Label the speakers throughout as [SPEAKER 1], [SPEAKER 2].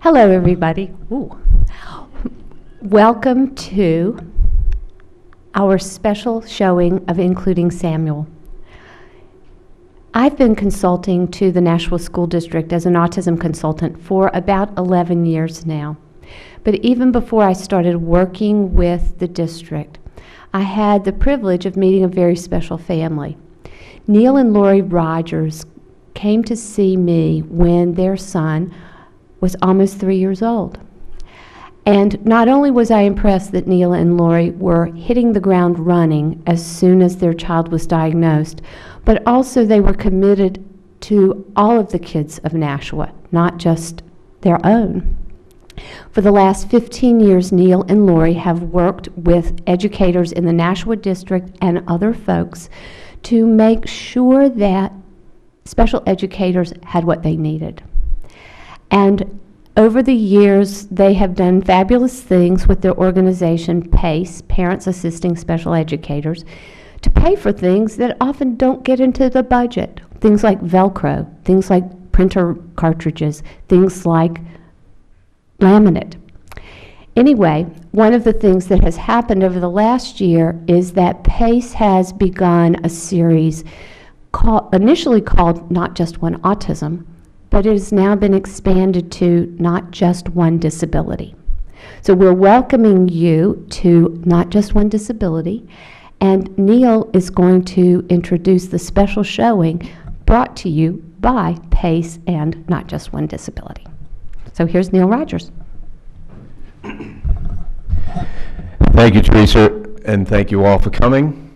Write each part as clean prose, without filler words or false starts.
[SPEAKER 1] Hello, everybody. Ooh. Welcome to our special showing of Including Samuel. I've been consulting to the Nashua School District as an autism consultant for about 11 years now. But even before I started working with the district, I had the privilege of meeting a very special family. Neil and Lori Rogers came to see me when their son was almost 3 years old. And not only was I impressed that Neil and Lori were hitting the ground running as soon as their child was diagnosed, but also they were committed to all of the kids of Nashua, not just their own. For the last 15 years, Neil and Lori have worked with educators in the Nashua district and other folks to make sure that special educators had what they needed. And over the years, they have done fabulous things with their organization, PACE, Parents Assisting Special Educators, to pay for things that often don't get into the budget. Things like Velcro, things like printer cartridges, things like laminate. Anyway, one of the things that has happened over the last year is that PACE has begun a series initially called Not Just One Autism, but it has now been expanded to Not Just One Disability. So we're welcoming you to Not Just One Disability, and Neil is going to introduce the special showing brought to you by PACE and Not Just One Disability. So here's Neil Rogers.
[SPEAKER 2] Thank you, Teresa, and thank you all for coming.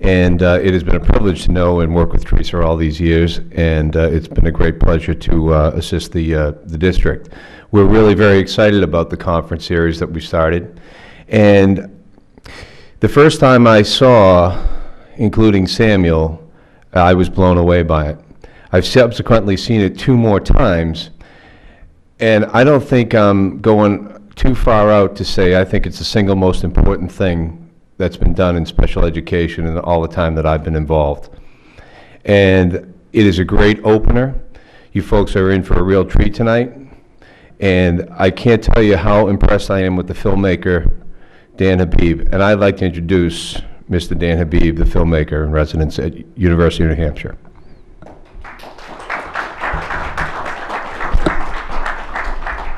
[SPEAKER 2] And it has been a privilege to know and work with Teresa all these years, and it's been a great pleasure to assist the district. We're really very excited about the conference series that we started. And the first time I saw Including Samuel, I was blown away by it. I've subsequently seen it 2 more times, and I don't think I'm going too far out to say I think it's the single most important thing that's been done in special education in all the time that I've been involved. And it is a great opener. You folks are in for a real treat tonight. And I can't tell you how impressed I am with the filmmaker, Dan Habib. And I'd like to introduce Mr. Dan Habib, the filmmaker in residence at University of New Hampshire.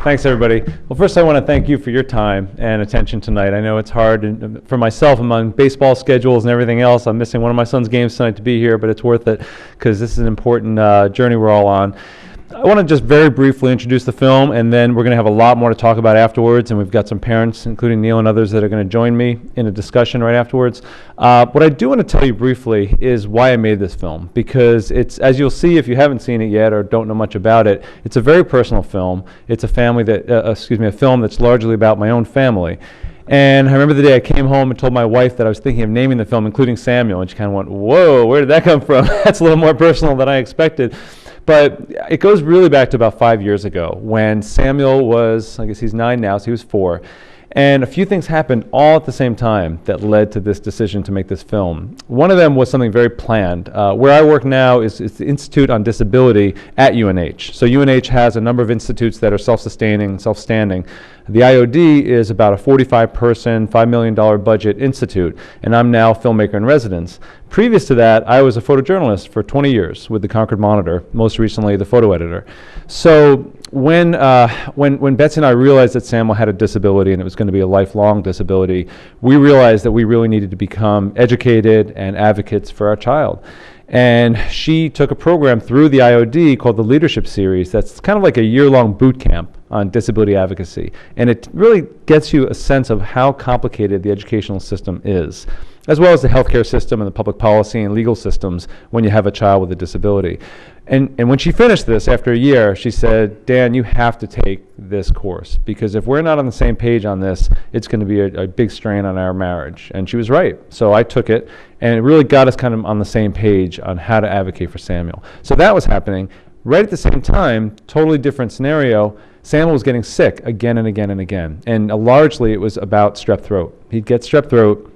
[SPEAKER 3] Thanks, everybody. Well, first I want to thank you for your time and attention tonight. I know it's hard for myself among baseball schedules and everything else. I'm missing one of my son's games tonight to be here, but it's worth it because this is an important journey we're all on. I want to just very briefly introduce the film, and then we're going to have a lot more to talk about afterwards, and we've got some parents, including Neil and others, that are going to join me in a discussion right afterwards. What I do want to tell you briefly is why I made this film, because it's, as you'll see if you haven't seen it yet or don't know much about it, it's a very personal film. It's a family that, a film that's largely about my own family. And I remember the day I came home and told my wife that I was thinking of naming the film Including Samuel, and she kind of went, whoa, where did that come from? That's a little more personal than I expected. But it goes really back to about 5 years ago when Samuel was, I guess he's 9 now, so he was 4. And a few things happened all at the same time that led to this decision to make this film. One of them was something very planned. Where I work now is the Institute on Disability at UNH. So UNH has a number of institutes that are self-sustaining, self-standing. The IOD is about a 45-person, $5 million budget institute, and I'm now filmmaker in residence. Previous to that, I was a photojournalist for 20 years with the Concord Monitor, most recently the photo editor. So when Betsy and I realized that Samuel had a disability and it was going to be a lifelong disability, we realized that we really needed to become educated and advocates for our child. And she took a program through the IOD called the Leadership Series that's kind of like a year-long boot camp on disability advocacy. And it really gets you a sense of how complicated the educational system is, as well as the healthcare system and the public policy and legal systems when you have a child with a disability. And when she finished this after a year, she said, Dan, you have to take this course, because if we're not on the same page on this, it's going to be a big strain on our marriage. And she was right. So I took it, and it really got us kind of on the same page on how to advocate for Samuel. So that was happening. Right at the same time, totally different scenario, Samuel was getting sick again and again and again. And largely it was about strep throat. He'd get strep throat,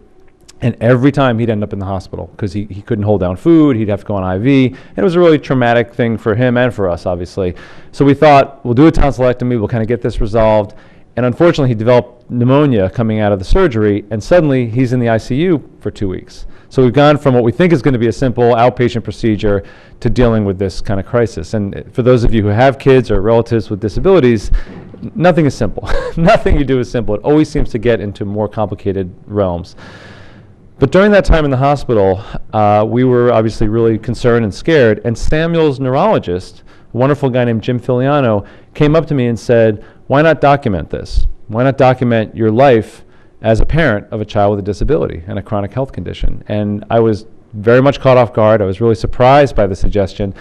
[SPEAKER 3] And every time he'd end up in the hospital because he couldn't hold down food, he'd have to go on IV, and it was a really traumatic thing for him and for us, obviously. So we thought, we'll do a tonsillectomy, we'll kind of get this resolved. And unfortunately, he developed pneumonia coming out of the surgery, and suddenly he's in the ICU for 2 weeks. So we've gone from what we think is going to be a simple outpatient procedure to dealing with this kind of crisis. And for those of you who have kids or relatives with disabilities, nothing is simple. Nothing you do is simple. It always seems to get into more complicated realms. But during that time in the hospital, we were obviously really concerned and scared, and Samuel's neurologist, a wonderful guy named Jim Filiano, came up to me and said, why not document this? Why not document your life as a parent of a child with a disability and a chronic health condition? And I was very much caught off guard. I was really surprised by the suggestion.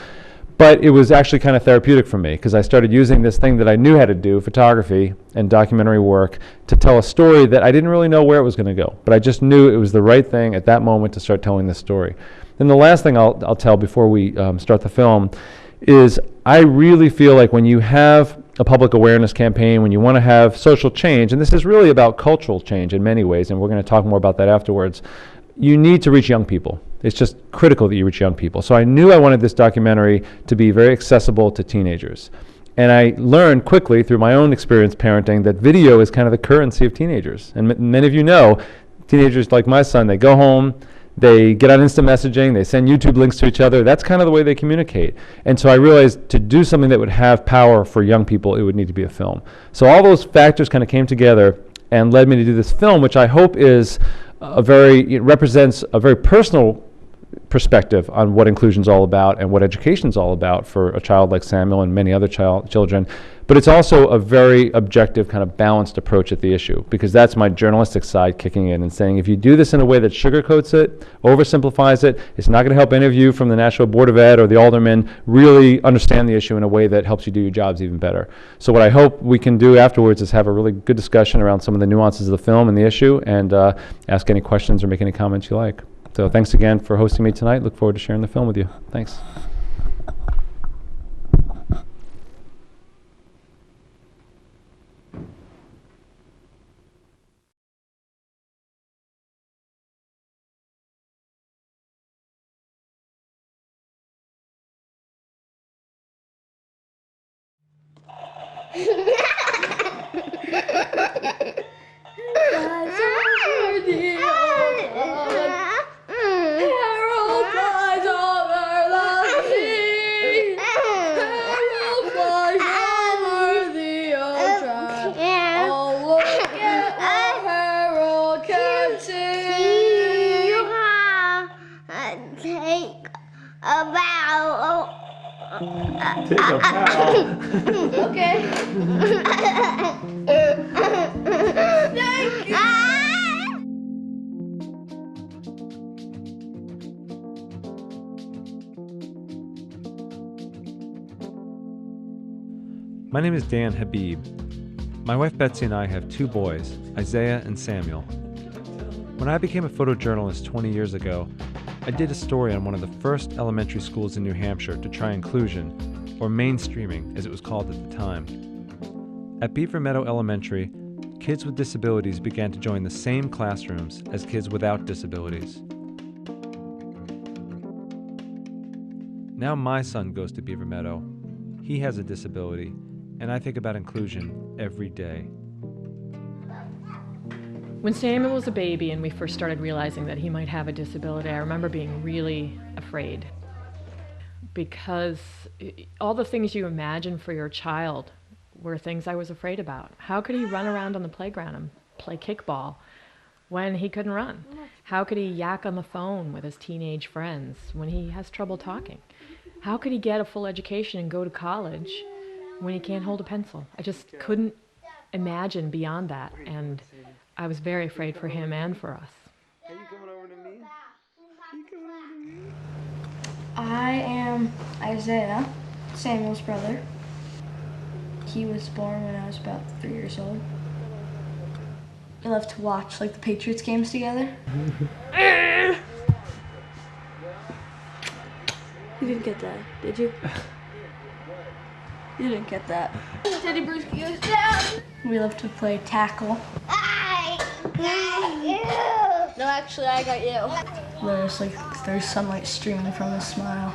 [SPEAKER 3] But it was actually kind of therapeutic for me because I started using this thing that I knew how to do, photography and documentary work, to tell a story that I didn't really know where it was going to go. But I just knew it was the right thing at that moment to start telling this story. And the last thing I'll tell before we start the film is I really feel like when you have a public awareness campaign, when you want to have social change, and this is really about cultural change in many ways, and we're going to talk more about that afterwards, you need to reach young people. It's just critical that you reach young people. So I knew I wanted this documentary to be very accessible to teenagers. And I learned quickly through my own experience parenting that video is kind of the currency of teenagers. And many of you know, teenagers like my son, they go home, they get on instant messaging, they send YouTube links to each other. That's kind of the way they communicate. And so I realized to do something that would have power for young people, it would need to be a film. So all those factors kind of came together and led me to do this film, which I hope is it represents a very personal perspective on what inclusion is all about and what education is all about for a child like Samuel and many other children. But it's also a very objective, kind of balanced approach at the issue, because that's my journalistic side kicking in and saying, if you do this in a way that sugarcoats it, oversimplifies it, it's not going to help any of you from the Nashua Board of Ed or the aldermen really understand the issue in a way that helps you do your jobs even better. So what I hope we can do afterwards is have a really good discussion around some of the nuances of the film and the issue, and ask any questions or make any comments you like. So thanks again for hosting me tonight. Look forward to sharing the film with you. Thanks.
[SPEAKER 4] Take a bow.
[SPEAKER 5] Okay. Thank you.
[SPEAKER 3] My name is Dan Habib. My wife Betsy and I have 2 boys, Isaiah and Samuel. When I became a photojournalist 20 years ago, I did a story on one of the first elementary schools in New Hampshire to try inclusion, or mainstreaming as it was called at the time. At Beaver Meadow Elementary, kids with disabilities began to join the same classrooms as kids without disabilities. Now my son goes to Beaver Meadow. He has a disability, and I think about inclusion every day.
[SPEAKER 6] When Samuel was a baby and we first started realizing that he might have a disability, I remember being really afraid, because all the things you imagine for your child were things I was afraid about. How could he run around on the playground and play kickball when he couldn't run? How could he yak on the phone with his teenage friends when he has trouble talking? How could he get a full education and go to college when he can't hold a pencil? I just couldn't imagine beyond that, and I was very afraid for him and for us.
[SPEAKER 4] Are you coming over to me? Are you coming over to me?
[SPEAKER 5] I am Isaiah, Samuel's brother. He was born when I was about 3 years old. We love to watch like the Patriots games together. You didn't get that, did you? You didn't get that. Teddy Bruce goes down. We love to play tackle. No, actually, I got you. There's sunlight streaming from his smile.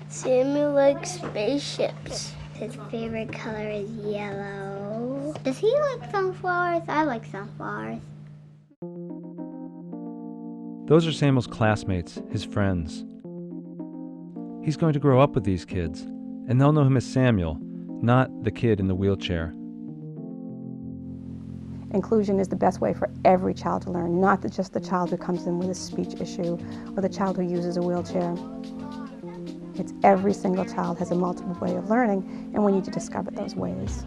[SPEAKER 7] Samuel likes spaceships. His favorite color is yellow. Does he like sunflowers? I like sunflowers.
[SPEAKER 3] Those are Samuel's classmates, his friends. He's going to grow up with these kids, and they'll know him as Samuel, not the kid in the wheelchair.
[SPEAKER 8] Inclusion is the best way for every child to learn, not just the child who comes in with a speech issue or the child who uses a wheelchair. It's every single child has a multiple way of learning, and we need to discover those ways.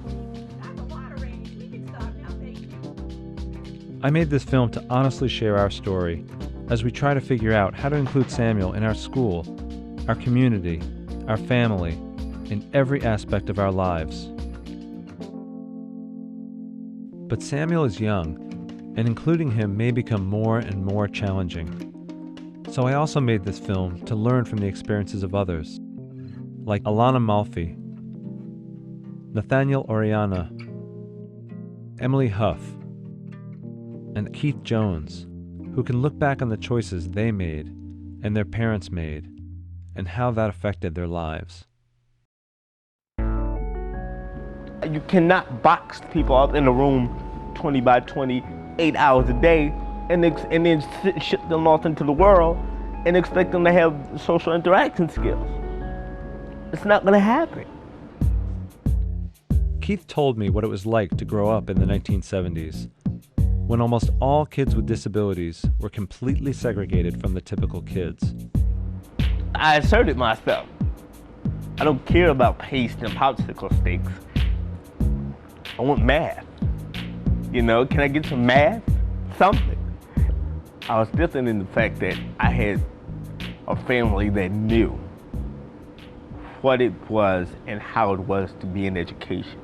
[SPEAKER 3] I made this film to honestly share our story as we try to figure out how to include Samuel in our school, our community, our family, in every aspect of our lives. But Samuel is young, and including him may become more and more challenging. So I also made this film to learn from the experiences of others, like Alana Malfi, Nathaniel Oriana, Emily Huff, and Keith Jones, who can look back on the choices they made and their parents made, and how that affected their lives.
[SPEAKER 4] You cannot box people up in a room 20 by 20, 8 hours a day, and then ship them off into the world and expect them to have social interaction skills. It's not going to happen.
[SPEAKER 3] Keith told me what it was like to grow up in the 1970s, when almost all kids with disabilities were completely segregated from the typical kids.
[SPEAKER 4] I asserted myself. I don't care about paste and popsicle sticks. I want math. You know, can I get some math? Something. I was different in the fact that I had a family that knew what it was and how it was to be in education.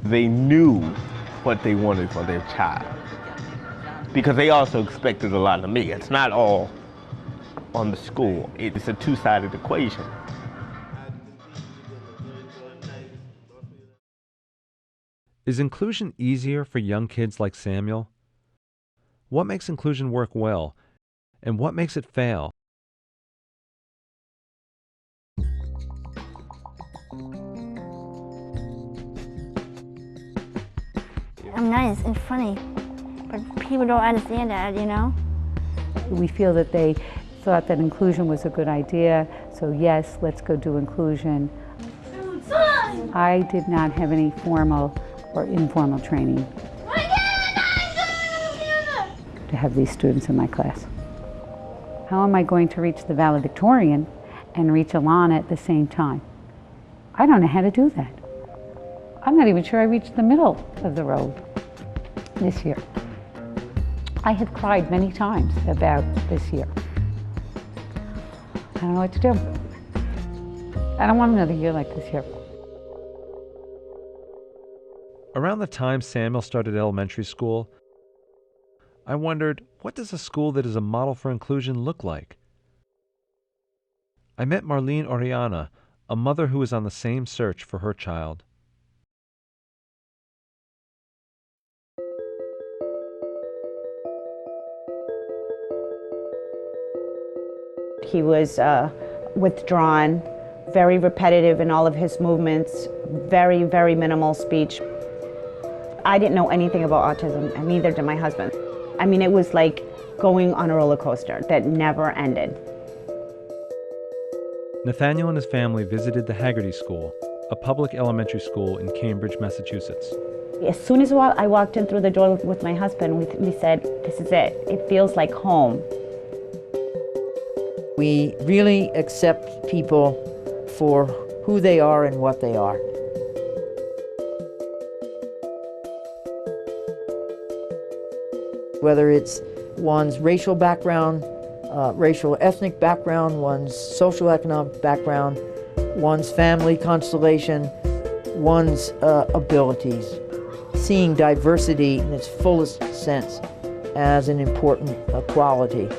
[SPEAKER 4] They knew what they wanted for their child, because they also expected a lot of me. It's not all on the school. It's a two-sided equation.
[SPEAKER 3] Is inclusion easier for young kids like Samuel? What makes inclusion work well, and what makes it fail?
[SPEAKER 7] I'm nice and funny, but people don't understand that, you know?
[SPEAKER 9] We feel that they thought that inclusion was a good idea, so yes, let's go do inclusion. I did not have any formal or informal training to have these students in my class. How am I going to reach the valedictorian and reach Alana at the same time? I don't know how to do that. I'm not even sure I reached the middle of the road this year. I have cried many times about this year. I don't know what to do. I don't want another year like this year.
[SPEAKER 3] Around the time Samuel started elementary school, I wondered, what does a school that is a model for inclusion look like? I met Marlene Oriana, a mother who was on the same search for her child.
[SPEAKER 10] He was withdrawn, very repetitive in all of his movements, very, very minimal speech. I didn't know anything about autism, and neither did my husband. I mean, it was like going on a roller coaster that never ended.
[SPEAKER 3] Nathaniel and his family visited the Haggerty School, a public elementary school in Cambridge, Massachusetts.
[SPEAKER 10] As soon as I walked in through the door with my husband, we said, this is it. It feels like home.
[SPEAKER 11] We really accept people for who they are and what they are. Whether it's one's racial background, racial ethnic background, one's social economic background, one's family constellation, one's abilities. Seeing diversity in its fullest sense as an important quality.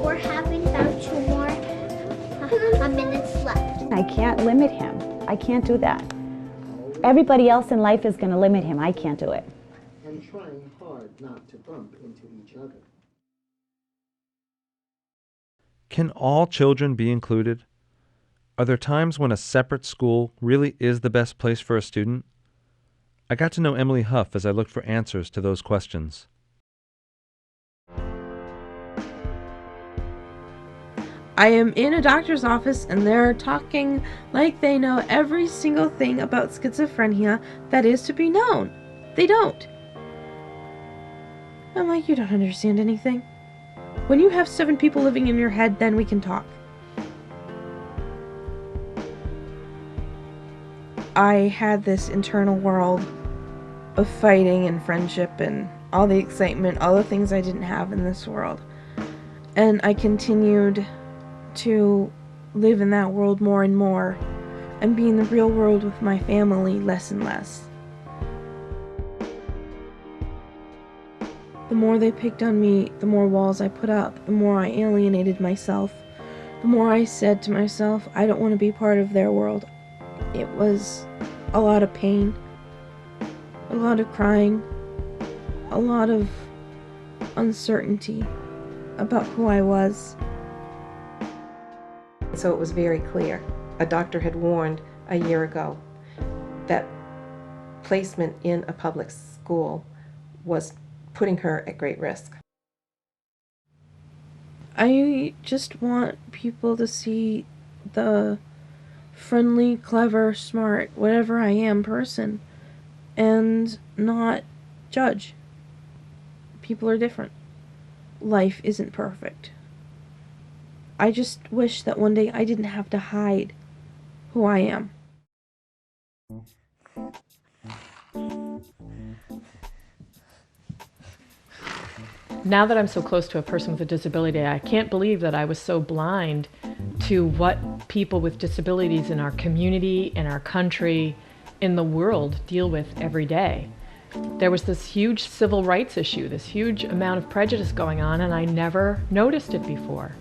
[SPEAKER 7] We're having about 2 more minutes left.
[SPEAKER 10] I can't limit him. I can't do that. Everybody else in life is going to limit him. I can't do it.
[SPEAKER 12] And trying hard not to bump into each other.
[SPEAKER 3] Can all children be included? Are there times when a separate school really is the best place for a student? I got to know Emily Huff as I looked for answers to those questions.
[SPEAKER 13] I am in a doctor's office and they're talking like they know every single thing about schizophrenia that is to be known. They don't. I'm like, you don't understand anything. When you have 7 people living in your head, then we can talk. I had this internal world of fighting and friendship and all the excitement, all the things I didn't have in this world. And I continued to live in that world more and more and be in the real world with my family less and less. The more they picked on me, the more walls I put up, the more I alienated myself, the more I said to myself, I don't want to be part of their world. It was a lot of pain, a lot of crying, a lot of uncertainty about who I was.
[SPEAKER 14] So it was very clear. A doctor had warned a year ago that placement in a public school was putting her at great risk.
[SPEAKER 13] I just want people to see the friendly, clever, smart, whatever I am person, and not judge. People are different. Life isn't perfect. I just wish that one day I didn't have to hide who I am.
[SPEAKER 6] Now that I'm so close to a person with a disability, I can't believe that I was so blind to what people with disabilities in our community, in our country, in the world deal with every day. There was this huge civil rights issue, this huge amount of prejudice going on, and I never noticed it before.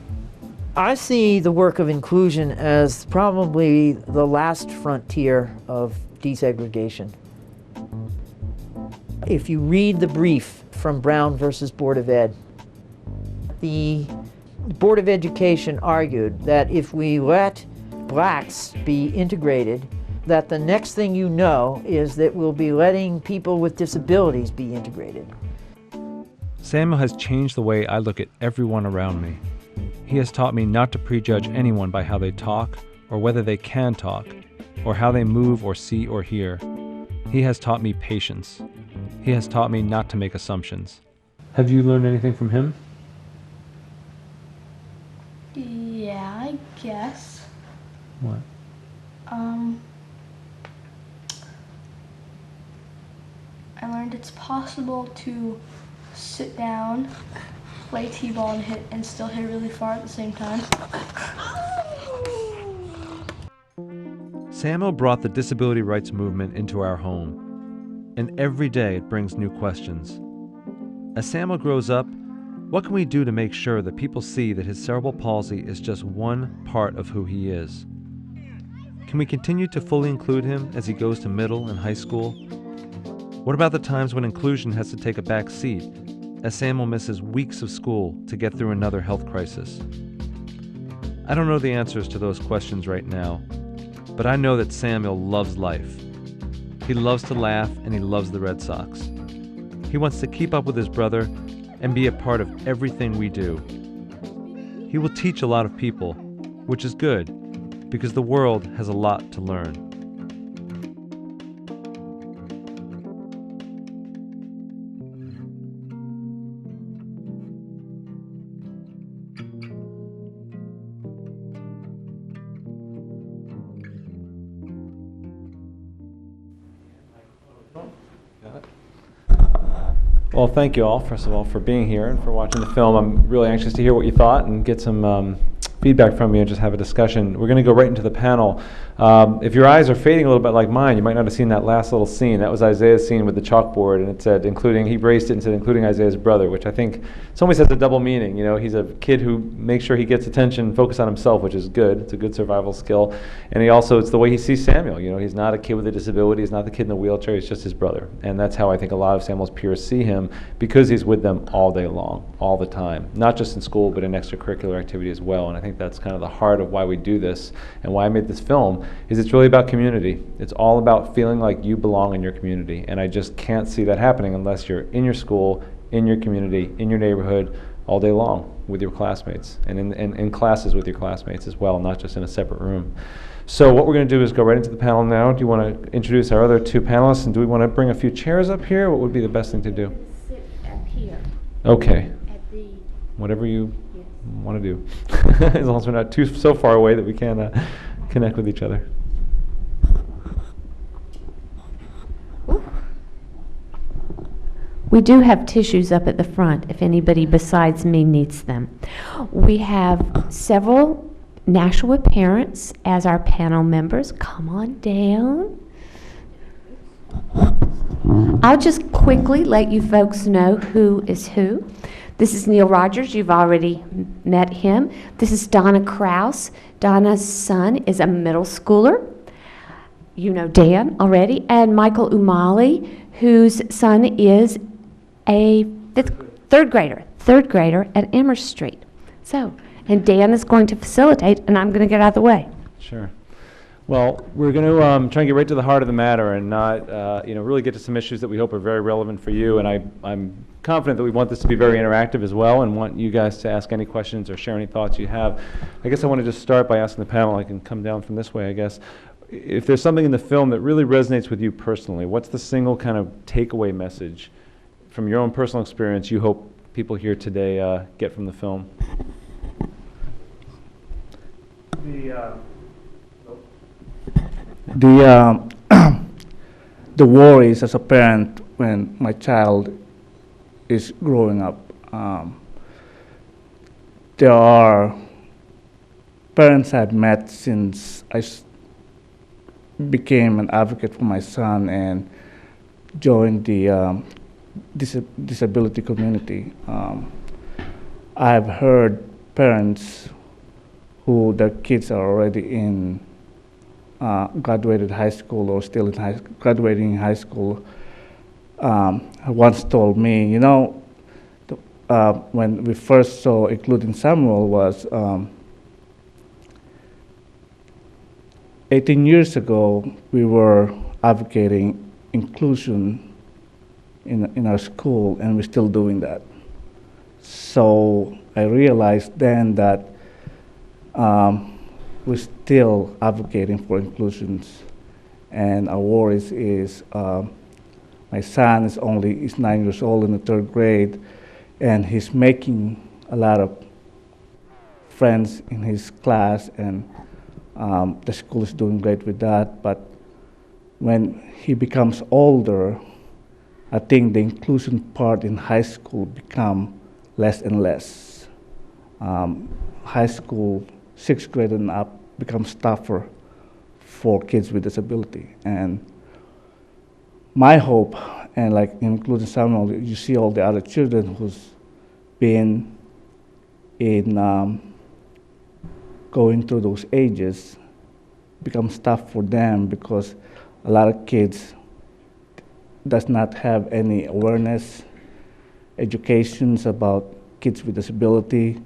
[SPEAKER 11] I see the work of inclusion as probably the last frontier of desegregation. If you read the brief from Brown versus Board of Ed, the Board of Education argued that if we let blacks be integrated, that the next thing you know is that we'll be letting people with disabilities be integrated.
[SPEAKER 3] Samuel has changed the way I look at everyone around me. He has taught me not to prejudge anyone by how they talk, or whether they can talk, or how they move or see or hear. He has taught me patience. He has taught me not to make assumptions. Have you learned anything from him?
[SPEAKER 5] Yeah, I guess.
[SPEAKER 3] What?
[SPEAKER 5] I learned it's possible to sit down, play t-ball and hit and still hit really far at the same time.
[SPEAKER 3] Samuel brought the disability rights movement into our home, and every day it brings new questions. As Samuel grows up, what can we do to make sure that people see that his cerebral palsy is just one part of who he is? Can we continue to fully include him as he goes to middle and high school? What about the times when inclusion has to take a back seat, as Samuel misses weeks of school to get through another health crisis? I don't know the answers to those questions right now, but I know that Samuel loves life. He loves to laugh and he loves the Red Sox. He wants to keep up with his brother and be a part of everything we do. He will teach a lot of people, which is good, because the world has a lot to learn. Well, thank you all, first of all, for being here and for watching the film. I'm really anxious to hear what you thought and get some feedback from you and just have a discussion. We're going to go right into the panel. If your eyes are fading a little bit like mine, you might not have seen that last little scene. That was Isaiah's scene with the chalkboard, and it said, including, he raised it and said, including Isaiah's brother, which I think it's almost has a double meaning. You know, he's a kid who makes sure he gets attention, focus on himself, which is good. It's a good survival skill. And he also, it's the way he sees Samuel. You know, he's not a kid with a disability. He's not the kid in the wheelchair. He's just his brother. And that's how I think a lot of Samuel's peers see him, because he's with them all day long, all the time. Not just in school, but in extracurricular activity as well. And I think that's kind of the heart of why we do this and why I made this film, is it's really about community. It's all about feeling like you belong in your community. And I just can't see that happening unless you're in your school, in your community, in your neighborhood, all day long with your classmates, and in classes with your classmates as well, not just in a separate room. So what we're going to do is go right into the panel now. Do you want to introduce our other two panelists, and do we want to bring a few chairs up here? What would be the best thing to do?
[SPEAKER 1] Sit up here.
[SPEAKER 3] Okay.
[SPEAKER 1] At the
[SPEAKER 3] Whatever you want to do. As long as we're not so far away that we can connect with each other.
[SPEAKER 1] We do have tissues up at the front if anybody besides me needs them. We have several Nashua parents as our panel members. Come on down. I'll just quickly let you folks know who is who. This is Neil Rogers. You've already met him. This is Donna Kraus. Donna's son is a middle schooler. You know Dan already. And Michael Umali, whose son is a third grader at Amherst Street. So, and Dan is going to facilitate, and I'm going to get out of the way.
[SPEAKER 3] Sure. Well, we're going to try and get right to the heart of the matter and not, really get to some issues that we hope are very relevant for you. And I'm confident that we want this to be very interactive as well, and want you guys to ask any questions or share any thoughts you have. I guess I want to just start by asking the panel. I can come down from this way, I guess. If there's something in the film that really resonates with you personally, what's the single kind of takeaway message from your own personal experience you hope people here today get from the film?
[SPEAKER 15] The worries as a parent when my child is growing up. There are parents I've met since I became an advocate for my son and joined the disability community. I've heard parents who their kids are already in graduated high school or still in graduating high school once told me, you know, when we first saw Including Samuel was 18 years ago, we were advocating inclusion in our school, and we're still doing that. So I realized then that we're still advocating for inclusions, and our worries is my son is 9 years old in the third grade, and he's making a lot of friends in his class, and the school is doing great with that. But when he becomes older, I think the inclusion part in high school become less and less. High school, 6th grade and up, becomes tougher for kids with disability. And my hope, and like including Samuel, you see all the other children who's been in going through those ages, becomes tough for them because a lot of kids does not have any awareness, educations about kids with disability.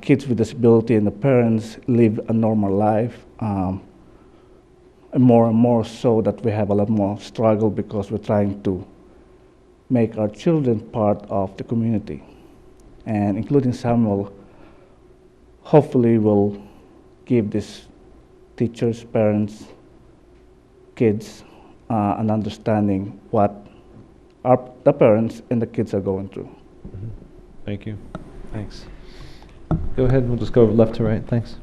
[SPEAKER 15] Kids with disability and the parents live a normal life. And more so that we have a lot more struggle because we're trying to make our children part of the community. And Including Samuel hopefully will give these teachers, parents, kids an understanding what the parents and the kids are going through.
[SPEAKER 3] Mm-hmm. Thank you. Thanks. Go ahead, we'll just go left to right. Thanks.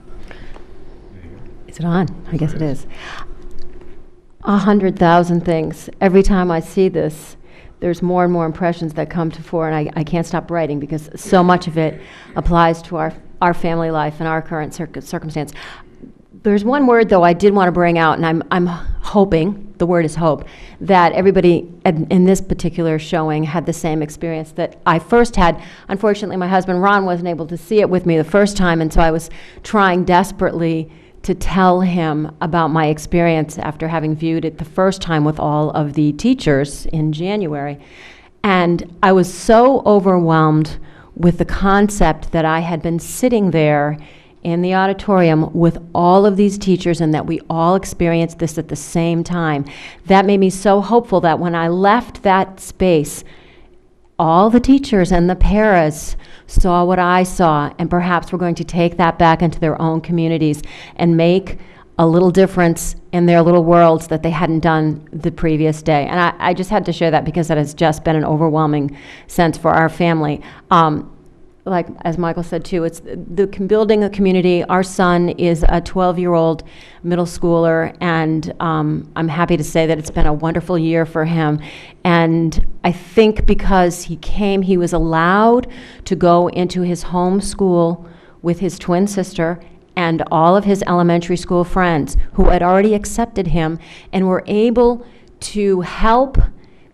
[SPEAKER 16] Is it on? I guess it is. 100,000 things. Every time I see this, there's more and more impressions that come to fore, and I can't stop writing because so much of it applies to our our family life and our current circumstance. There's one word, though, I did want to bring out, and I'm hoping, the word is hope, that everybody in this particular showing had the same experience that I first had. Unfortunately, my husband Ron wasn't able to see it with me the first time, and so I was trying desperately to tell him about my experience after having viewed it the first time with all of the teachers in January. And I was so overwhelmed with the concept that I had been sitting there in the auditorium with all of these teachers and that we all experienced this at the same time. That made me so hopeful that when I left that space, all the teachers and the paras saw what I saw, and perhaps were going to take that back into their own communities and make a little difference in their little worlds that they hadn't done the previous day. And I just had to share that because that has just been an overwhelming sense for our family. Like, as Michael said too, it's building a community. Our son is a 12-year-old middle schooler, and I'm happy to say that it's been a wonderful year for him. And I think because he was allowed to go into his home school with his twin sister and all of his elementary school friends who had already accepted him and were able to help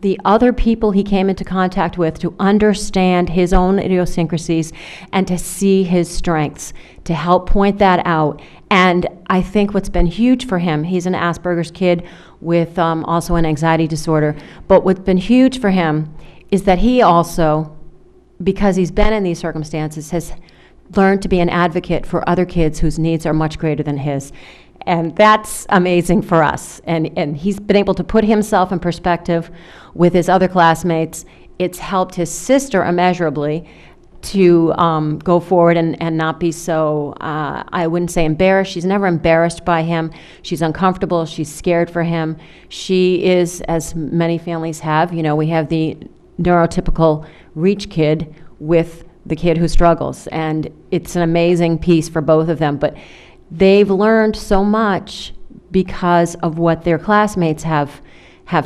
[SPEAKER 16] the other people he came into contact with to understand his own idiosyncrasies and to see his strengths, to help point that out. And I think what's been huge for him, he's an Asperger's kid with also an anxiety disorder, but what's been huge for him is that he also, because he's been in these circumstances, has learned to be an advocate for other kids whose needs are much greater than his. And that's amazing for us. And he's been able to put himself in perspective with his other classmates. It's helped his sister immeasurably to go forward and not be so, I wouldn't say embarrassed. She's never embarrassed by him. She's uncomfortable. She's scared for him. She is, as many families have, we have the neurotypical reach kid with the kid who struggles. And it's an amazing piece for both of them. But they've learned so much because of what their classmates have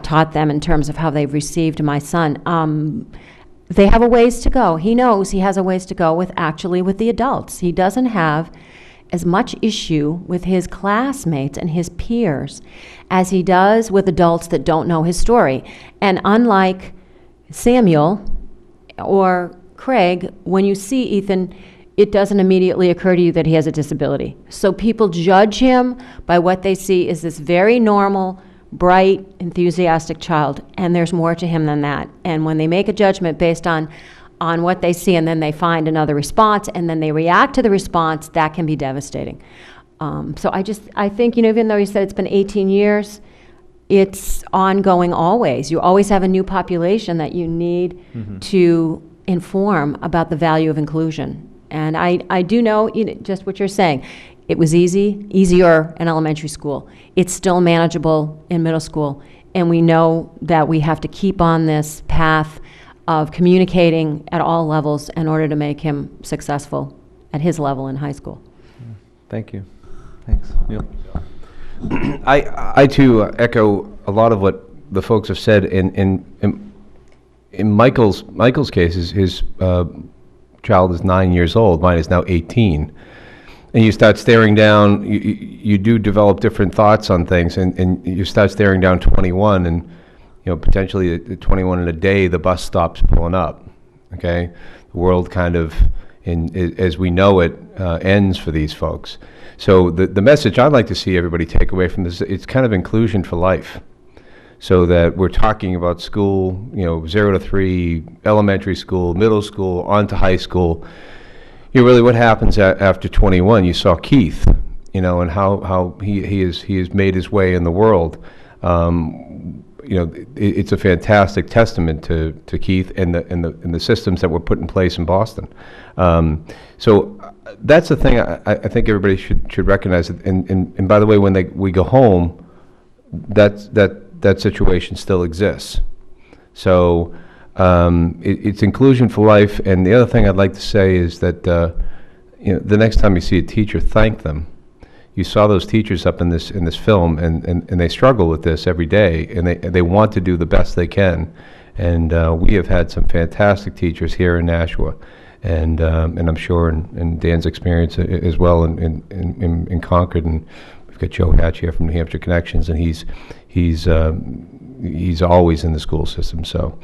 [SPEAKER 16] taught them in terms of how they've received my son. They have a ways to go. He knows he has a ways to go with the adults. He doesn't have as much issue with his classmates and his peers as he does with adults that don't know his story. And unlike Samuel or Craig, when you see Ethan, it doesn't immediately occur to you that he has a disability. So people judge him by what they see as this very normal, bright, enthusiastic child, and there's more to him than that. And when they make a judgment based on what they see, and then they find another response, and then they react to the response, that can be devastating. So I think, even though you said it's been 18 years, it's ongoing always. You always have a new population that you need to inform about the value of inclusion. And I do know, just what you're saying, it was easier in elementary school. It's still manageable in middle school. And we know that we have to keep on this path of communicating at all levels in order to make him successful at his level in high school.
[SPEAKER 3] Thank you. Thanks. Yep.
[SPEAKER 2] I too echo a lot of what the folks have said. In Michael's case, his child is 9 years old. Mine is now 18. And you start staring down, you do develop different thoughts on things, and you start staring down 21, and potentially at 21 in a day, the bus stops pulling up, okay? The world kind of, as we know it, ends for these folks. So the message I'd like to see everybody take away from this, it's kind of inclusion for life. So that we're talking about school, 0 to 3, elementary school, middle school, on to high school. Really what happens after 21. You saw Keith, and how he has made his way in the world. It's a fantastic testament to Keith and the systems that were put in place in Boston. So that's the thing I think everybody should recognize. And by the way, when we go home, that situation still exists. So it's inclusion for life. And the other thing I'd like to say is that the next time you see a teacher, thank them. You saw those teachers up in this film, and they struggle with this every day, and they want to do the best they can. And we have had some fantastic teachers here in Nashua, And I'm sure in Dan's experience as well in Concord, and we've got Joe Hatch here from New Hampshire Connections, and he's always in the school system. So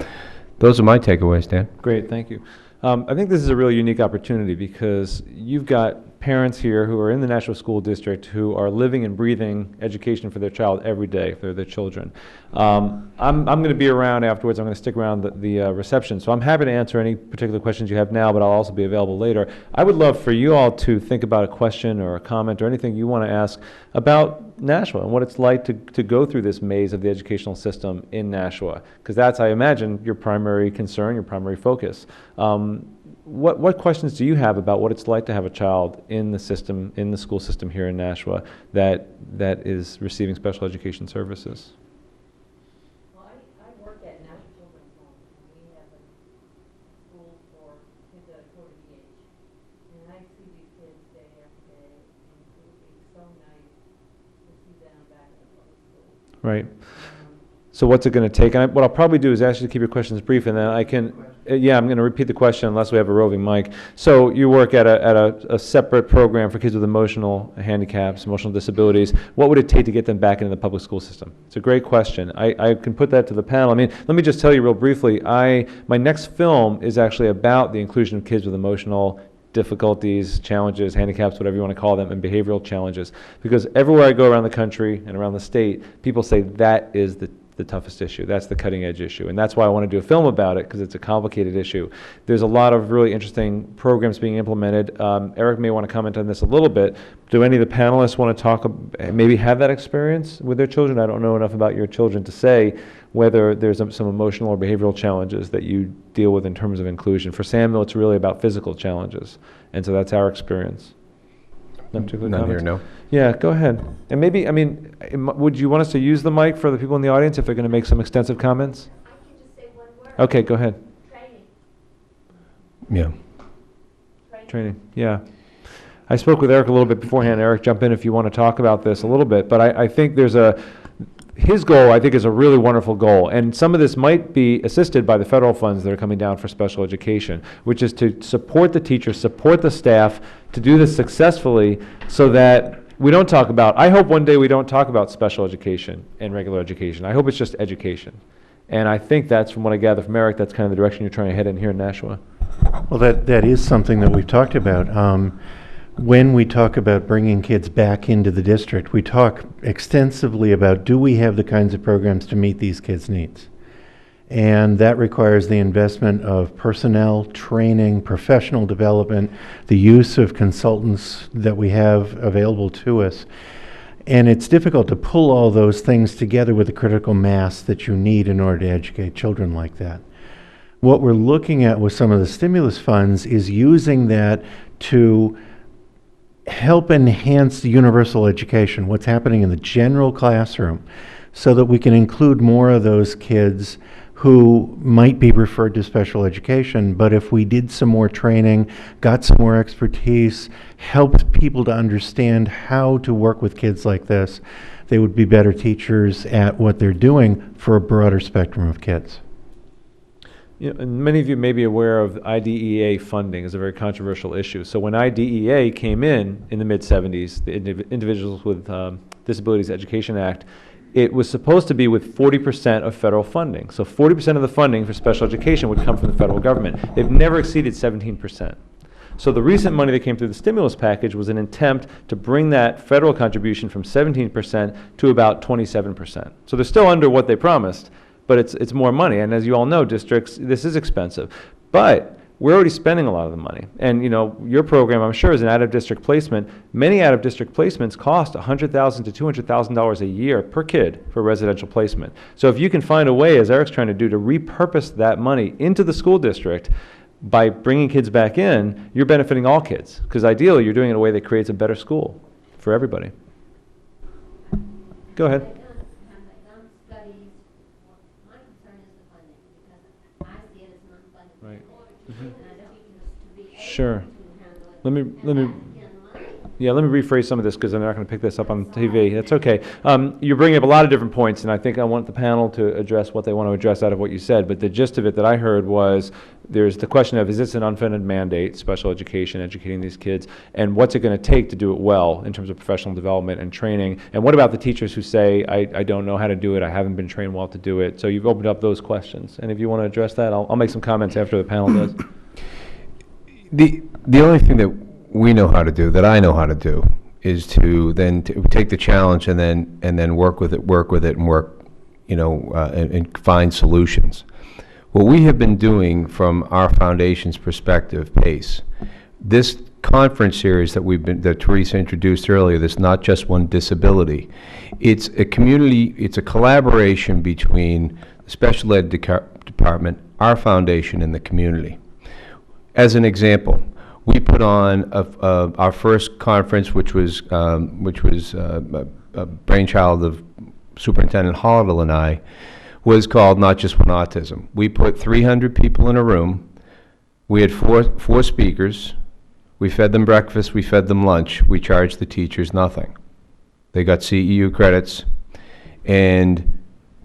[SPEAKER 2] those are my takeaways, Dan.
[SPEAKER 3] Great, thank you. I think this is a really unique opportunity because you've got parents here who are in the Nashua School District who are living and breathing education for their child every day for their children. I'm going to be around afterwards. I'm going to stick around the reception. So I'm happy to answer any particular questions you have now, but I'll also be available later. I would love for you all to think about a question or a comment or anything you want to ask about Nashua and what it's like to go through this maze of the educational system in Nashua, because that's, I imagine, your primary concern, your primary focus. What questions do you have about what it's like to have a child in the system, in the school system here in Nashua that is receiving special education services?
[SPEAKER 17] Well, I work at Nashua Children's Home, and we have a school for kids that are toward the age. And I see these kids day after day, and it would be so nice to see them back in the public school.
[SPEAKER 3] Right. So what's it going to take? What I'll probably do is ask you to keep your questions brief, and then I can, I'm going to repeat the question unless we have a roving mic. So you work at a separate program for kids with emotional handicaps, emotional disabilities. What would it take to get them back into the public school system? It's a great question. I can put that to the panel. I mean, let me just tell you real briefly, my next film is actually about the inclusion of kids with emotional difficulties, challenges, handicaps, whatever you want to call them, and behavioral challenges. Because everywhere I go around the country and around the state, people say that is the toughest issue. That's the cutting edge issue. And that's why I want to do a film about it, because it's a complicated issue. There's a lot of really interesting programs being implemented. Eric may want to comment on this a little bit. Do any of the panelists want to talk, maybe have that experience with their children? I don't know enough about your children to say whether there's some emotional or behavioral challenges that you deal with in terms of inclusion. For Samuel, it's really about physical challenges. And so that's our experience.
[SPEAKER 2] None here, no.
[SPEAKER 3] Yeah, go ahead. And maybe, would you want us to use the mic for the people in the audience if they're going to make some extensive comments?
[SPEAKER 17] I can just say one word.
[SPEAKER 3] Okay, go ahead.
[SPEAKER 17] Training.
[SPEAKER 2] Yeah.
[SPEAKER 3] Training, yeah. I spoke with Eric a little bit beforehand. Eric, jump in if you want to talk about this a little bit. But I think his goal, I think, is a really wonderful goal. And some of this might be assisted by the federal funds that are coming down for special education, which is to support the teachers, support the staff, to do this successfully so that we don't talk about, I hope one day we don't talk about special education and regular education. I hope it's just education. And I think that's, from what I gather from Eric, that's kind of the direction you're trying to head in here in Nashua.
[SPEAKER 18] Well, that is something that we've talked about. When we talk about bringing kids back into the district, we talk extensively about, do we have the kinds of programs to meet these kids' needs? And that requires the investment of personnel, training, professional development, the use of consultants that we have available to us. And it's difficult to pull all those things together with the critical mass that you need in order to educate children like that. What we're looking at with some of the stimulus funds is using that to help enhance the universal education, what's happening in the general classroom, so that we can include more of those kids who might be referred to special education, but if we did some more training, got some more expertise, helped people to understand how to work with kids like this, they would be better teachers at what they're doing for a broader spectrum of kids.
[SPEAKER 3] You know, and many of you may be aware of IDEA funding is a very controversial issue. So when IDEA came in the mid-70s, the Individuals with Disabilities Education Act, it was supposed to be with 40% of federal funding. So 40% of the funding for special education would come from the federal government. They've never exceeded 17%. So the recent money that came through the stimulus package was an attempt to bring that federal contribution from 17% to about 27%. So they're still under what they promised, but it's more money. And as you all know, districts, this is expensive. But we're already spending a lot of the money. And you know, your program, I'm sure, is an out-of-district placement. Many out-of-district placements cost $100,000 to $200,000 a year per kid for residential placement. So if you can find a way, as Eric's trying to do, to repurpose that money into the school district by bringing kids back in, you're benefiting all kids. Because ideally, you're doing it in a way that creates a better school for everybody. Go ahead.
[SPEAKER 17] Right.
[SPEAKER 3] Sure. Let me. Yeah, let me rephrase some of this because I'm not going to pick this up on TV. That's okay. You're bringing up a lot of different points, and I think I want the panel to address what they want to address out of what you said. But the gist of it that I heard was there's the question of, is this an unfunded mandate, special education, educating these kids, and what's it going to take to do it well in terms of professional development and training? And what about the teachers who say, I don't know how to do it, I haven't been trained well to do it? So you've opened up those questions. And if you want to address that, I'll make some comments after the panel does.
[SPEAKER 2] The only thing that we know how to do, that I know how to do, is to then take the challenge and then work with it, and work, and find solutions. What we have been doing from our foundation's perspective, PACE, this conference series that Teresa introduced earlier, that's not just one disability. It's a community, it's a collaboration between the special ed department, our foundation, and the community. As an example, we put on our first conference, which was a brainchild of Superintendent Hollidell and I, was called Not Just One Autism. We put 300 people in a room. We had four speakers. We fed them breakfast. We fed them lunch. We charged the teachers nothing. They got CEU credits, and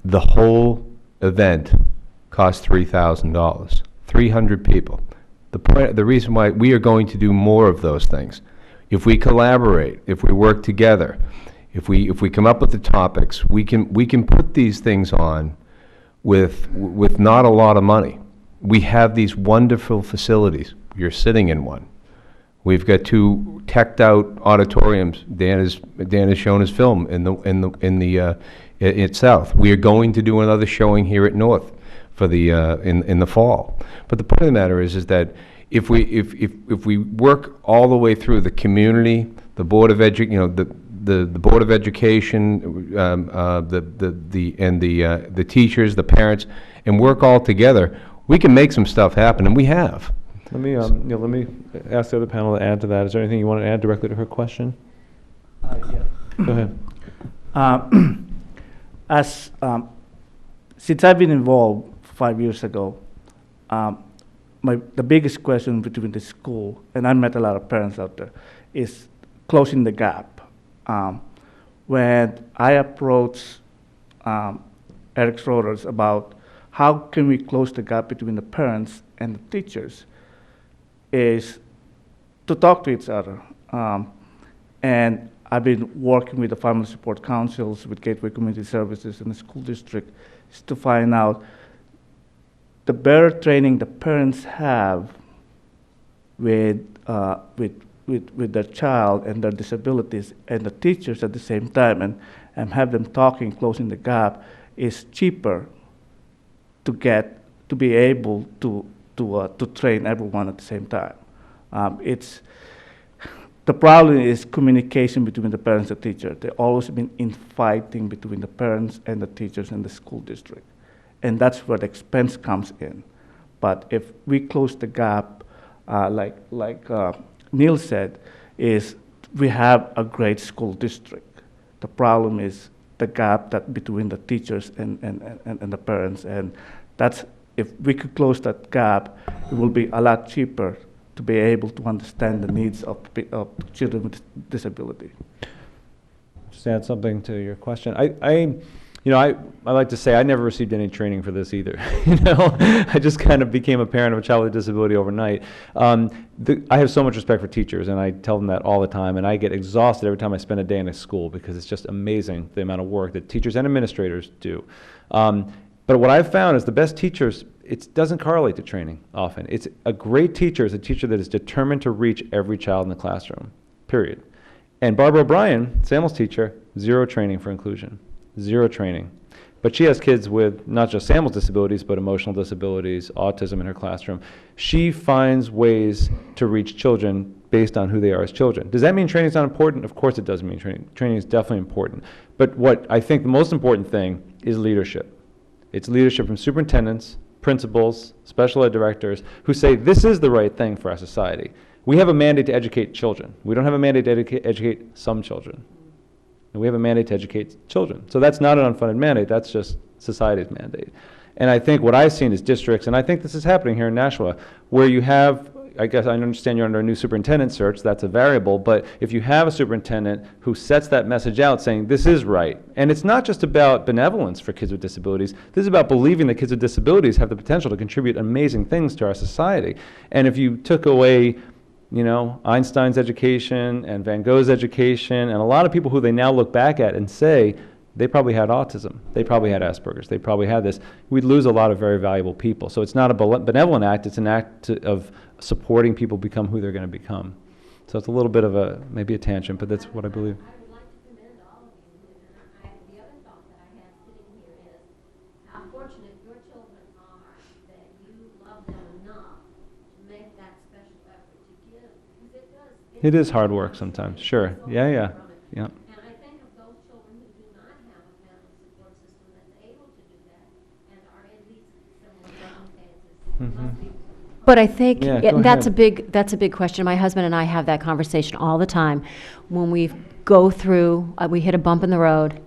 [SPEAKER 2] the whole event cost $3,000. 300 people. The reason why we are going to do more of those things, if we collaborate, if we work together, if we come up with the topics, we can put these things on with not a lot of money. We have these wonderful facilities. You're sitting in one. We've got 2 teched out auditoriums. Dan has shown his film in South. We are going to do another showing here at North for the in the fall. But the point of the matter is that if we work all the way through the community, the Board of the Board of Education, the teachers, the parents, and work all together, we can make some stuff happen, and we have.
[SPEAKER 3] Let me ask the other panel to add to that. Is there anything you want to add directly to her question?
[SPEAKER 15] Yeah.
[SPEAKER 3] Go ahead.
[SPEAKER 15] Since I've been involved 5 years ago, the biggest question between the school, and I met a lot of parents out there, is closing the gap. When I approached Eric Schroeder's about how can we close the gap between the parents and the teachers, is to talk to each other. And I've been working with the family support councils, with Gateway Community Services and the school district, is to find out the better training the parents have with their child and their disabilities, and the teachers at the same time, and have them talking, closing the gap, is cheaper to be able to train everyone at the same time. The problem is communication between the parents and the teacher. There's always been infighting between the parents and the teachers and the school district. And that's where the expense comes in. But if we close the gap, like Neil said, is we have a great school district. The problem is the gap between the teachers and the parents. And that's, if we could close that gap, it will be a lot cheaper to be able to understand the needs of children with disability.
[SPEAKER 3] Just add something to your question. I like to say I never received any training for this either. I just kind of became a parent of a child with a disability overnight. I have so much respect for teachers, and I tell them that all the time, and I get exhausted every time I spend a day in a school because it's just amazing the amount of work that teachers and administrators do. But what I've found is the best teachers, it doesn't correlate to training often. It's a great teacher is a teacher that is determined to reach every child in the classroom, period. And Barbara O'Brien, Samuel's teacher, 0 training for inclusion, 0 training. But she has kids with not just Samuel's disabilities, but emotional disabilities, autism in her classroom. She finds ways to reach children based on who they are as children. Does that mean training is not important? Of course it does mean training. Training is definitely important. But what I think the most important thing is leadership. It's leadership from superintendents, principals, special ed directors, who say this is the right thing for our society. We have a mandate to educate children. We don't have a mandate to educate some children. And we have a mandate to educate children. So that's not an unfunded mandate, that's just society's mandate. And I think what I've seen is districts, and I think this is happening here in Nashua, where you have I guess I understand you're under a new superintendent search, that's a variable, but if you have a superintendent who sets that message out saying this is right, and it's not just about benevolence for kids with disabilities, this is about believing that kids with disabilities have the potential to contribute amazing things to our society. And if you took away, you know, Einstein's education and Van Gogh's education, and a lot of people who they now look back at and say, they probably had autism, they probably had Asperger's, they probably had this, we'd lose a lot of very valuable people. So it's not a benevolent act, it's an act of supporting people become who they're going to become. So it's a little bit of a, maybe a tangent, but that's what I believe.
[SPEAKER 17] I would like to commend all of you, and the other thought that I have sitting here is how fortunate your children are that you love them enough to make that special effort to give, because it does.
[SPEAKER 3] It is hard work sometimes, sure. Yeah.
[SPEAKER 17] And I think of those children who do not have a family support system that's able to do that and are in these similar circumstances. Must be.
[SPEAKER 16] But I think
[SPEAKER 3] Yeah, go
[SPEAKER 16] that's
[SPEAKER 3] ahead.
[SPEAKER 16] a big question. My husband and I have that conversation all the time when we go through, we hit a bump in the road,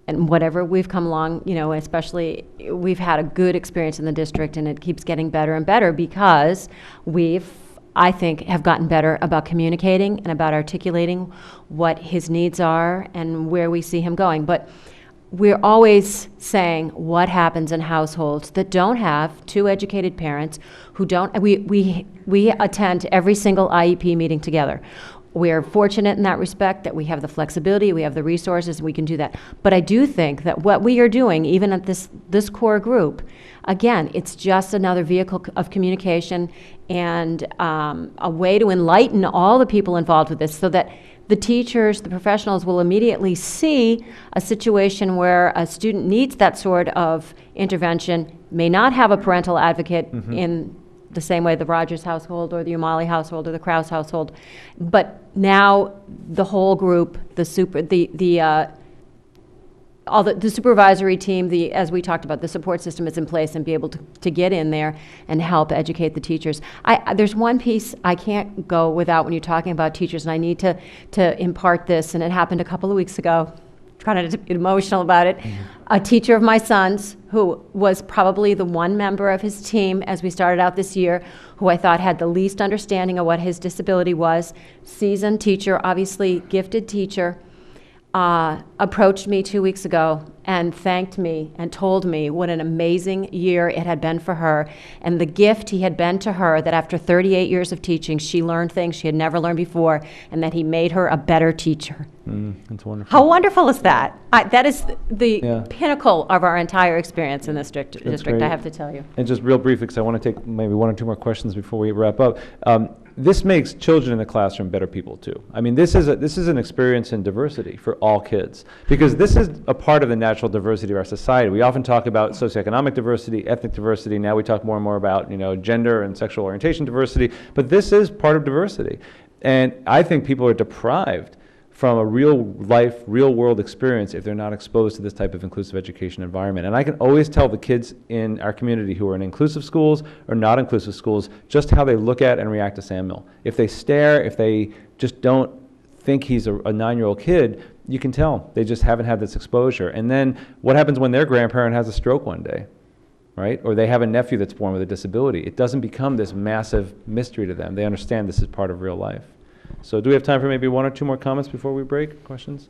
[SPEAKER 16] and whatever we've come along, you know, especially we've had a good experience in the district, and it keeps getting better and better because I think, have gotten better about communicating and about articulating what his needs are and where we see him going. But we're always saying what happens in households that don't have two educated parents who don't. We attend every single IEP meeting together. We're fortunate in that respect that we have the flexibility, we have the resources, we can do that. But I do think that what we are doing, even at this core group, again, it's just another vehicle of communication and a way to enlighten all the people involved with this so that the teachers, the professionals will immediately see a situation where a student needs that sort of intervention, may not have a parental advocate in the same way the Rogers household or the Umali household or the Krause household, but now the whole group, the supervisory team, as we talked about, the support system is in place and be able to get in there and help educate the teachers. There's one piece I can't go without when you're talking about teachers, and I need to impart this, and it happened a couple of weeks ago. Trying to get emotional about it. A teacher of my son's, who was probably the one member of his team as we started out this year, who I thought had the least understanding of what his disability was, seasoned teacher, obviously gifted teacher, approached me 2 weeks ago and thanked me and told me what an amazing year it had been for her and the gift he had been to her, that after 38 years of teaching, she learned things she had never learned before, and that he made her a better teacher.
[SPEAKER 3] That's wonderful.
[SPEAKER 16] How wonderful is that? That is the pinnacle of our entire experience in this district, I have to tell you.
[SPEAKER 3] And just real briefly, because I want to take maybe one or two more questions before we wrap up. This makes children in the classroom better people too. I mean, this is an experience in diversity for all kids, because this is a part of the natural diversity of our society. We often talk about socioeconomic diversity, ethnic diversity. Now we talk more and more about, you know, gender and sexual orientation diversity, but this is part of diversity. And I think people are deprived from a real life, real world experience if they're not exposed to this type of inclusive education environment. And I can always tell the kids in our community who are in inclusive schools or not inclusive schools just how they look at and react to Samuel. If they stare, if they just don't think he's a 9-year-old kid, you can tell they just haven't had this exposure. And then what happens when their grandparent has a stroke one day, right? Or they have a nephew that's born with a disability. It doesn't become this massive mystery to them. They understand this is part of real life. So do we have time for maybe one or two more comments before we break? Questions?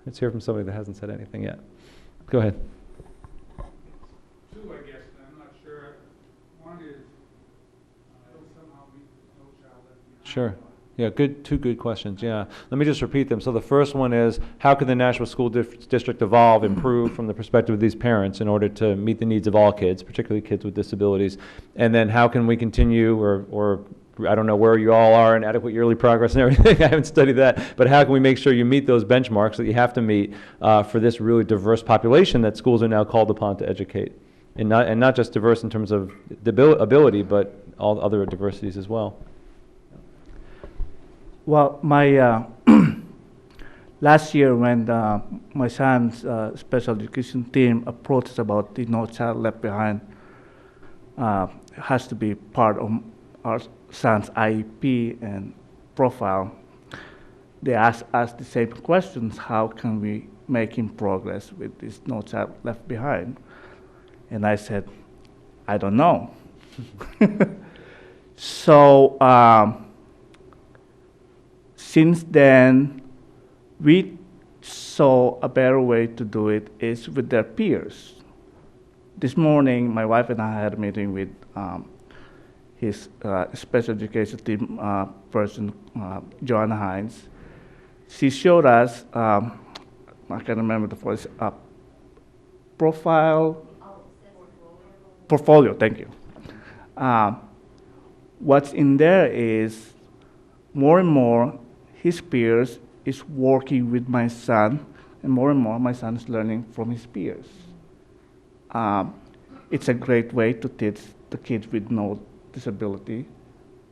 [SPEAKER 3] Let's hear from somebody that hasn't said anything yet. Go ahead.
[SPEAKER 19] Two, I guess, and I'm not sure. One is somehow no child left behind.
[SPEAKER 3] Sure. Yeah, two good questions, yeah. Let me just repeat them. So the first one is, how can the Nashua School District evolve, improve from the perspective of these parents in order to meet the needs of all kids, particularly kids with disabilities? And then how can we continue, or I don't know where you all are in adequate yearly progress and everything, I haven't studied that, but how can we make sure you meet those benchmarks that you have to meet for this really diverse population that schools are now called upon to educate? And not just diverse in terms of ability, but all other diversities as well.
[SPEAKER 15] Well, my last year when my son's special education team approached us about the No Child Left Behind has to be part of our son's IEP and profile, they asked us the same questions: how can we make him progress with this No Child Left Behind? And I said, I don't know. So since then, we saw a better way to do it is with their peers. This morning, my wife and I had a meeting with his special education team person, Joanna Hines. She showed us, I can't remember the voice, portfolio, thank you. What's in there is more and more his peers is working with my son, and more my son is learning from his peers. It's a great way to teach the kids with no disability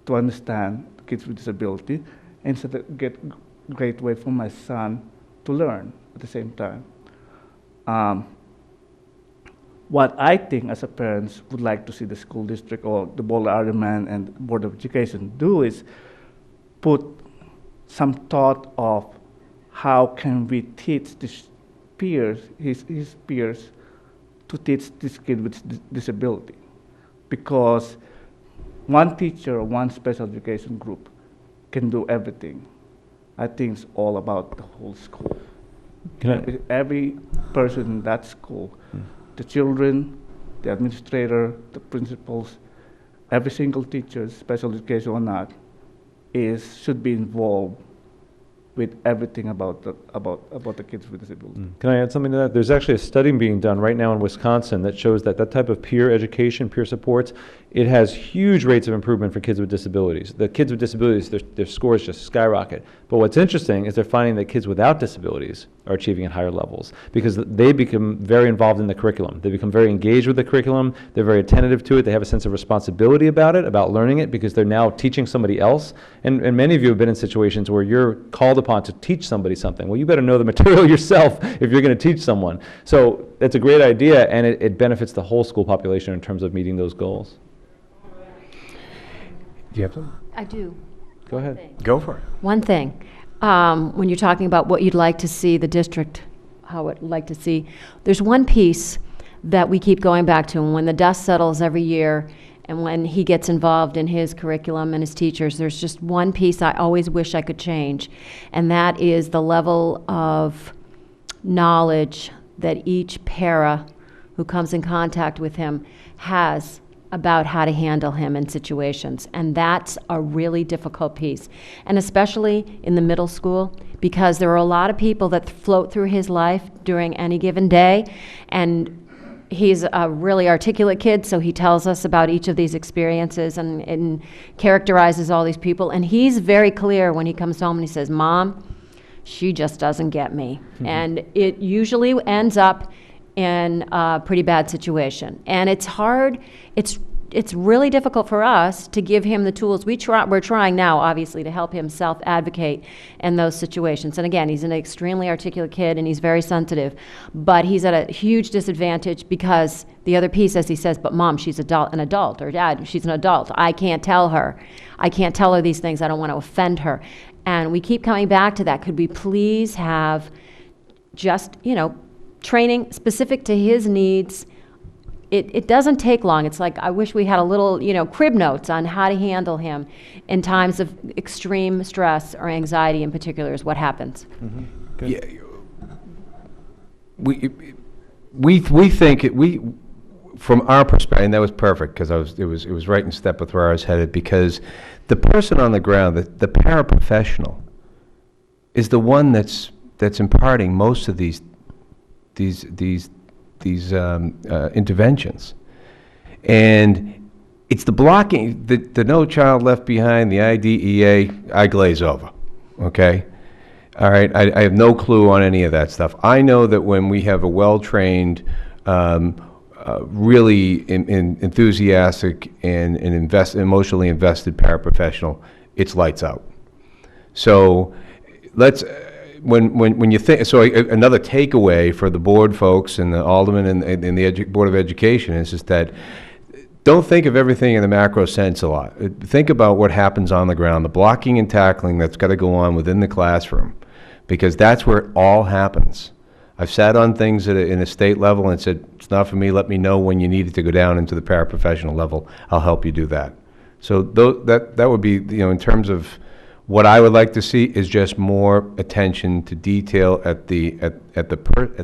[SPEAKER 15] to understand the kids with disability, and it's a great way for my son to learn at the same time. What I think as a parents would like to see the school district or the Board of Alderman and Board of Education do is put some thought of how can we teach his peers to teach this kid with disability. Because one teacher or one special education group can do everything. I think it's all about the whole school. Every person in that school, the children, the administrator, the principals, every single teacher, special education or not, should be involved with everything about the kids with disability.
[SPEAKER 3] Can I add something to that? There's actually a study being done right now in Wisconsin that shows that type of peer education, peer supports, it has huge rates of improvement for kids with disabilities. The kids with disabilities, their scores just skyrocket. But what's interesting is they're finding that kids without disabilities are achieving at higher levels because they become very involved in the curriculum. They become very engaged with the curriculum. They're very attentive to it. They have a sense of responsibility about it, about learning it, because they're now teaching somebody else. And many of you have been in situations where you're called upon to teach somebody something. Well, you better know the material yourself if you're going to teach someone. So that's a great idea, and it benefits the whole school population in terms of meeting those goals.
[SPEAKER 2] Do you have some?
[SPEAKER 16] I do.
[SPEAKER 3] Go ahead.
[SPEAKER 2] Go for it.
[SPEAKER 16] One thing, when you're talking about what you'd like to see the district, how it would like to see, there's one piece that we keep going back to, and when the dust settles every year, and when he gets involved in his curriculum and his teachers, there's just one piece I always wish I could change, and that is the level of knowledge that each para who comes in contact with him has about how to handle him in situations. And that's a really difficult piece. And especially in the middle school, because there are a lot of people that float through his life during any given day. And he's a really articulate kid, so he tells us about each of these experiences and characterizes all these people. And he's very clear when he comes home and he says, "Mom, she just doesn't get me." Mm-hmm. And it usually ends up in a pretty bad situation. And it's hard, it's really difficult for us to give him the tools. We're trying now, obviously, to help him self-advocate in those situations. And again, he's an extremely articulate kid and he's very sensitive, but he's at a huge disadvantage because the other piece, as he says, "But Mom, she's an adult," or "Dad, she's an adult. I can't tell her these things. I don't want to offend her." And we keep coming back to that. Could we please have just, training specific to his needs? It doesn't take long. It's like I wish we had a little, crib notes on how to handle him in times of extreme stress or anxiety in particular is what happens.
[SPEAKER 3] Mm-hmm.
[SPEAKER 2] Yeah, we think from our perspective, and that was perfect because it was right in step with where I was headed, because the person on the ground, the paraprofessional, is the one that's imparting most of these interventions, and it's the blocking, the No Child Left Behind, the IDEA. I glaze over. Okay, all right. I have no clue on any of that stuff. I know that when we have a well-trained, really enthusiastic and emotionally invested paraprofessional, it's lights out. So let's. When you think, so another takeaway for the board folks and the aldermen and the Board of Education is just that don't think of everything in the macro sense a lot. Think about what happens on the ground, the blocking and tackling that's got to go on within the classroom, because that's where it all happens. I've sat on things in a state level and said, "It's not for me, let me know when you need it to go down into the paraprofessional level. I'll help you do that." So that would be, in terms of what I would like to see is just more attention to detail at the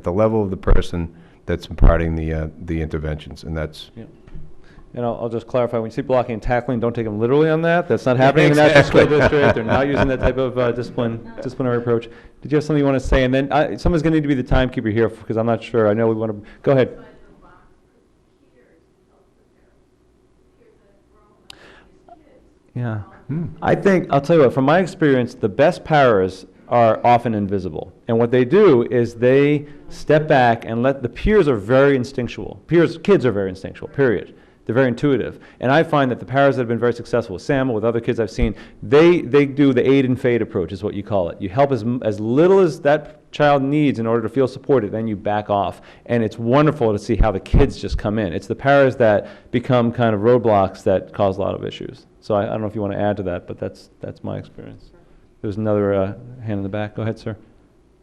[SPEAKER 2] level of the person that's imparting the interventions, and that's.
[SPEAKER 3] Yeah. And I'll just clarify, when you see blocking and tackling, don't take them literally on that. That's not happening in the Nashua School District. They're not using that type of disciplinary approach. Did you have something you want to say? And then someone's going to need to be the timekeeper here, because I'm not sure. I know we want to, go ahead. Yeah. I think, I'll tell you what, from my experience, the best paras are often invisible. And what they do is they step back and the peers are very instinctual. Kids are very instinctual, period. They're very intuitive. And I find that the paras that have been very successful with Samuel, with other kids I've seen, they do the aid and fade approach is what you call it. You help as little as that child needs in order to feel supported, then you back off. And it's wonderful to see how the kids just come in. It's the paras that become kind of roadblocks that cause a lot of issues. So I don't know if you want to add to that, but that's my experience. There's another hand in the back. Go ahead, sir.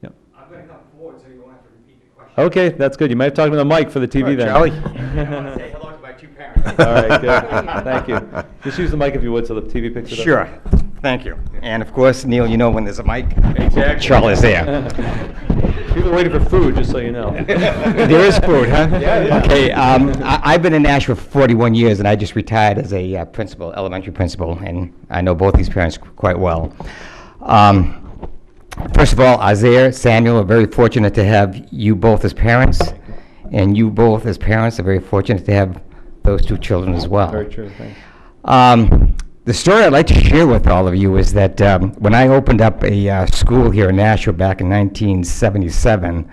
[SPEAKER 3] Yep.
[SPEAKER 20] I'm going to come forward so you won't have to repeat the question.
[SPEAKER 3] Okay, that's good. You might have talked to the mic for the TV then.
[SPEAKER 2] Charlie.
[SPEAKER 20] I want to say hello to my two parents.
[SPEAKER 3] All right, good. Thank you. Just use the mic if you would so the TV picks it up.
[SPEAKER 20] Sure. Thank you. And of course, Neil, you know when there's a mic,
[SPEAKER 3] Exactly.
[SPEAKER 20] Charlie's there.
[SPEAKER 3] People are waiting for food, just so you know.
[SPEAKER 20] There is food, huh?
[SPEAKER 3] Yeah.
[SPEAKER 20] Okay, I've been in Nashua for 41 years, and I just retired as a principal, elementary principal, and I know both these parents quite well. First of all, Isaiah, Samuel, are very fortunate to have you both as parents, and you both as parents are very fortunate to have those two children as well.
[SPEAKER 3] Very true, thanks.
[SPEAKER 20] The story I'd like to share with all of you is that when I opened up a school here in Nashua back in 1977,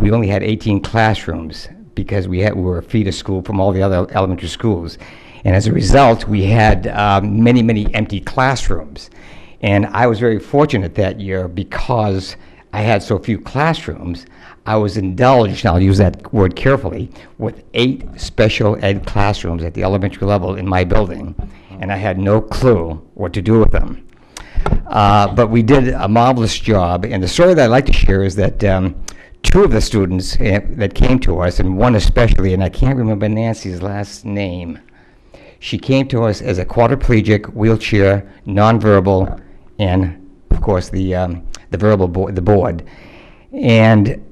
[SPEAKER 20] we only had 18 classrooms because we were a feeder school from all the other elementary schools. And as a result, we had many, many empty classrooms. And I was very fortunate that year because I had so few classrooms. I was indulged, and I'll use that word carefully, with 8 special ed classrooms at the elementary level in my building. And I had no clue what to do with them. But we did a marvelous job. And the story that I'd like to share is that 2 of the students that came to us, and one especially, and I can't remember Nancy's last name, she came to us as a quadriplegic, wheelchair, nonverbal, and of course the verbal board. And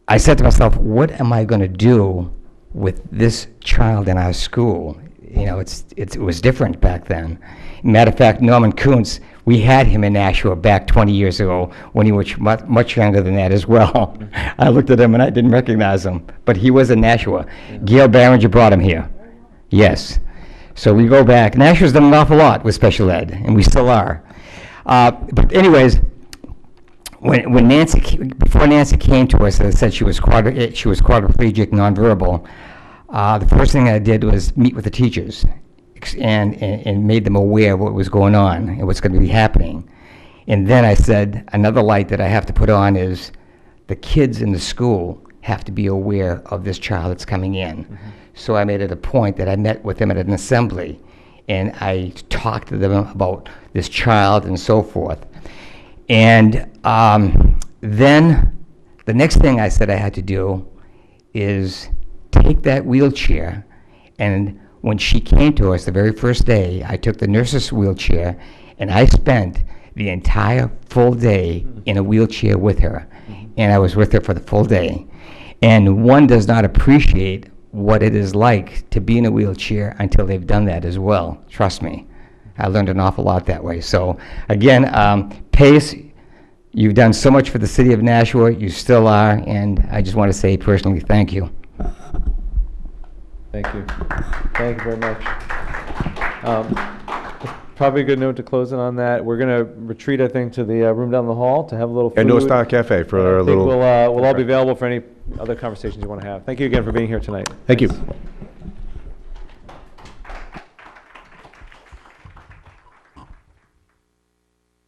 [SPEAKER 20] I said to myself, what am I going to do with this child in our school? You know, it was different back then. Matter of fact, Norman Kuntz, we had him in Nashua back 20 years ago when he was much younger than that as well. I looked at him and I didn't recognize him, but he was in Nashua. Gail Barringer brought him here. Yes. So we go back. Nashua's done an awful lot with special ed, and we still are. But anyways, when before Nancy came to us and said she was quadriplegic, nonverbal, the first thing I did was meet with the teachers and made them aware of what was going on and what's going to be happening. And then I said, another light that I have to put on is the kids in the school have to be aware of this child that's coming in. Mm-hmm. So I made it a point that I met with them at an assembly, and I talked to them about this child and so forth. And then the next thing I said I had to do is take that wheelchair, and when she came to us the very first day, I took the nurse's wheelchair, and I spent the entire full day in a wheelchair with her. And I was with her for the full day. And one does not appreciate what it is like to be in a wheelchair until they've done that as well. Trust me. I learned an awful lot that way. So again, Pace, you've done so much for the city of Nashua. You still are, and I just want to say personally thank you.
[SPEAKER 3] Thank you. Thank you very much. Probably a good note to close in on that. We're going to retreat, I think, to the room down the hall to have a little food.
[SPEAKER 2] And North Star Cafe for a little.
[SPEAKER 3] We'll all be available for any other conversations you want to have. Thank you again for being here tonight.
[SPEAKER 2] Thank you.